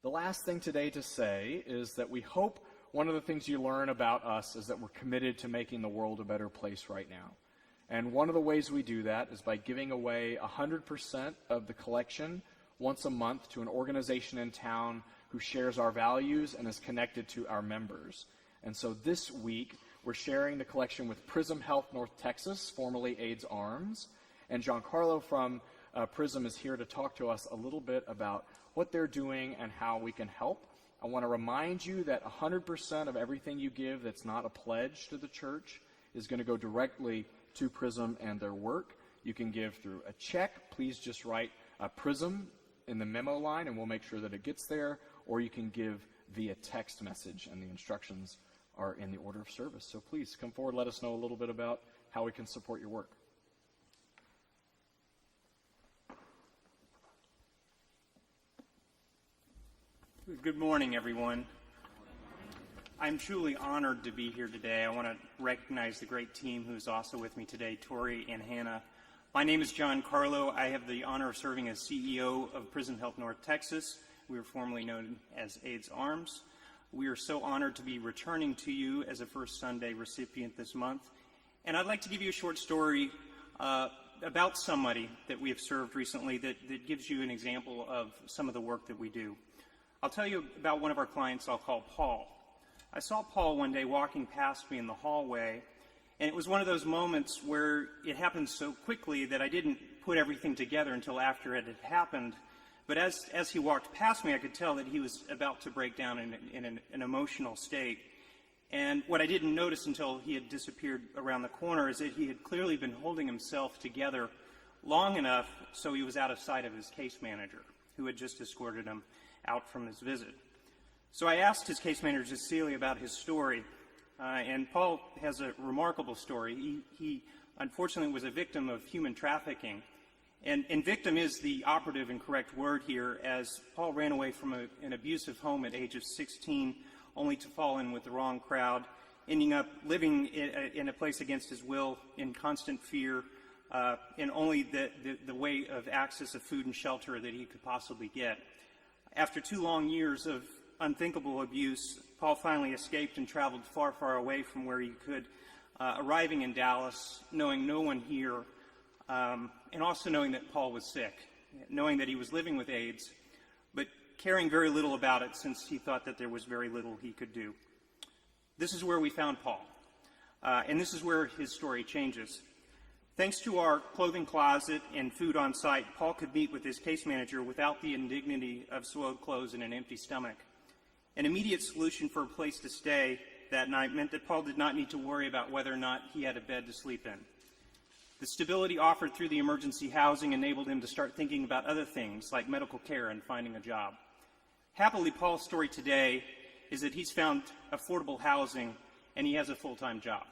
The last thing today to say is that we hope one of the things you learn about us is that we're committed to making the world a better place right now. And one of the ways we do that is by giving away 100% of the collection once a month to an organization in town who shares our values and is connected to our members. And so this week, we're sharing the collection with Prism Health North Texas, formerly AIDS Arms. And Giancarlo from Prism is here to talk to us a little bit about what they're doing and how we can help. I want to remind you that 100% of everything you give that's not a pledge to the church is going to go directly to Prism and their work. You can give through a check. Please just write Prism in the memo line and we'll make sure that it gets there. Or you can give via text message, and the instructions are in the order of service. So please come forward, let us know a little bit about how we can support your work. Good morning, everyone. I'm truly honored to be here today. I want to recognize the great team who's also with me today, Tori and Hannah. My name is Giancarlo. I have the honor of serving as CEO of Prism Health North Texas. We were formerly known as AIDS Arms. We are so honored to be returning to you as a First Sunday recipient this month. And I'd like to give you a short story about somebody that we have served recently that gives you an example of some of the work that we do. I'll tell you about one of our clients I'll call Paul. I saw Paul one day walking past me in the hallway, and it was one of those moments where it happened so quickly that I didn't put everything together until after it had happened. But as he walked past me, I could tell that he was about to break down in an emotional state. And what I didn't notice until he had disappeared around the corner is that he had clearly been holding himself together long enough so he was out of sight of his case manager, who had just escorted him out from his visit. So I asked his case manager, Cecilia, about his story. And Paul has a remarkable story. He unfortunately was a victim of human trafficking. And victim is the operative and correct word here, as Paul ran away from an abusive home at age of 16, only to fall in with the wrong crowd, ending up living in a place against his will, in constant fear, and only the way of access of food and shelter that he could possibly get. After 2 long years of unthinkable abuse, Paul finally escaped and traveled far, far away from where he could, arriving in Dallas, knowing no one here, and also knowing that Paul was sick, knowing that he was living with AIDS, but caring very little about it since he thought that there was very little he could do. This is where we found Paul, and this is where his story changes. Thanks to our clothing closet and food on site, Paul could meet with his case manager without the indignity of soiled clothes and an empty stomach. An immediate solution for a place to stay that night meant that Paul did not need to worry about whether or not he had a bed to sleep in. The stability offered through the emergency housing enabled him to start thinking about other things like medical care and finding a job. Happily, Paul's story today is that he's found affordable housing and he has a full-time job.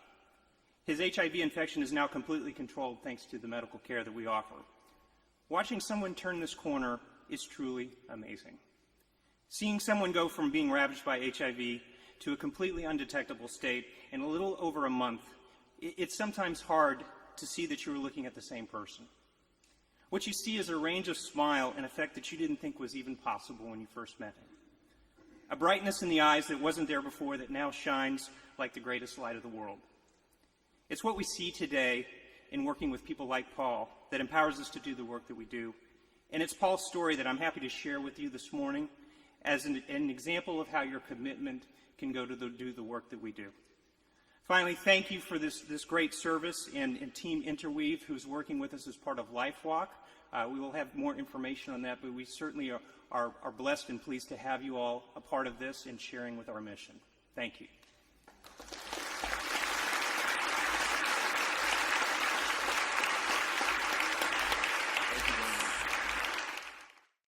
His HIV infection is now completely controlled thanks to the medical care that we offer. Watching someone turn this corner is truly amazing. Seeing someone go from being ravaged by HIV to a completely undetectable state in a little over a month, it's sometimes hard to see that you were looking at the same person. What you see is a range of smile and effect that you didn't think was even possible when you first met him. A brightness in the eyes that wasn't there before that now shines like the greatest light of the world. It's what we see today in working with people like Paul that empowers us to do the work that we do. And it's Paul's story that I'm happy to share with you this morning as an example of how your commitment can go to do the work that we do. Finally, thank you for this great service and Team Interweave, who's working with us as part of LifeWalk. We will have more information on that, but we certainly are blessed and pleased to have you all a part of this and sharing with our mission. Thank you.